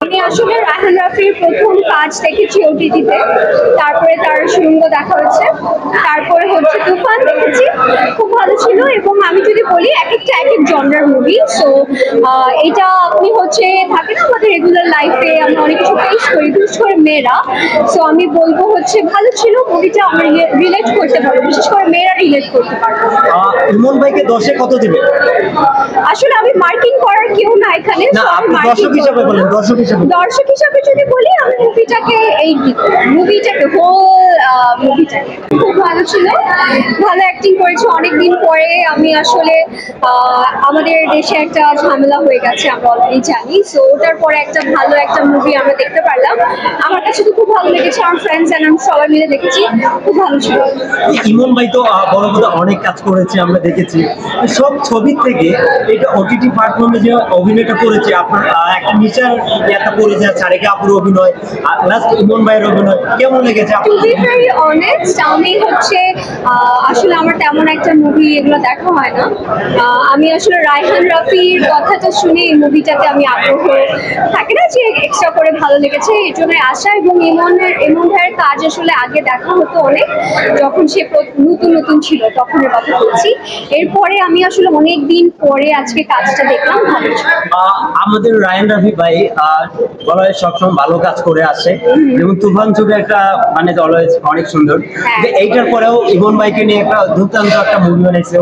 আমি আসলে রায়হান রাফির প্রথম কাজ দেখেছি ওটিটিতে, তারপরে তার সুরঙ্গ দেখা হয়েছে, তারপরে হচ্ছে তুফান দেখেছি, খুব ভালো ছিল। এবং আমি যদি বলি এক একটা এক এক জনরার মুভি, সো এটা আপনি হচ্ছে থাকে না আমাদের রেগুলার লাইফে আমরা অনেক কিছু ফেস করি, বিশেষ করে মেয়েরা। সো আমি বলবো হচ্ছে ভালো ছিল মুভিটা, আমরা রিলেট করতে পারবো, বিশেষ করে মেয়েরা রিলেট করতে পারবো। ইমন ভাইকে 10-এ কত দিবেন? আসলে আমি মার্কিং করার কেউ না এখানে, না, আপনি দর্শক হিসেবে বলেন, দর্শক হিসেবে যদি বলি আমি মুভিটাকে খুব ভালো ছিল, ভালো অ্যাক্টিং করেছে। অনেকদিন পরে আমি আসলে আমাদের দেশে একটা ঝামেলা হয়ে গেছে আমরা অলরেডি জানি, সো ওটার পরে একটা ভালো একটা মুভি আমরা দেখতে পারলাম। আমার কাছে তো খুব ভালো লেগেছে, আমার ফ্রেন্ডস এন্ড আমি সবাই মিলে দেখেছি, খুব ভালো ছিল। ইমন ভাই তো বড় বড় অনেক কাজ করেছে, আমরা দেখেছি সব ছবি থেকে এটা ওটিটি প্ল্যাটফর্মে যে অভিনয়টা করেছে, আপনার একটা নিচার একটা করেছে সারেকা আপুর অভিনয় আর লাস্ট ইমন ভাইয়ের অভিনয় কেমন লেগেছে? টু বি ভেরি অনেস্ট, আমি হচ্ছে আসলে আমার তেমন একটা মুভি এগুলো দেখা হয় না। আমি আসলে রায়হান রাফির কথাটা শুনে এই মুভিটাতে আমি আগ্রহ থাকে না যে এক্সট্রা করে ভালো লেগেছে, এই জন্য আসা। এবং ইমন ভাইয়ের কাজ আসলে আগে দেখা হতো অনেক, যখন সে নতুন ছিল তখনের কথা বলছি। এরপরে আমি আসলে অনেক দিন পরে আজকে কাজটা দেখলাম, ভালো ছিল। আমাদের রায়হান রাফি ভাই বলা হয় সবসময় ভালো কাজ করে আসে, যেমন তুফান ছবি একটা মানে অলওয়েজ অনেক সুন্দর। এইটার পরেও ইমন ভাইকে নিয়ে একটা দুর্দান্ত একটা মুভি বানাইছে।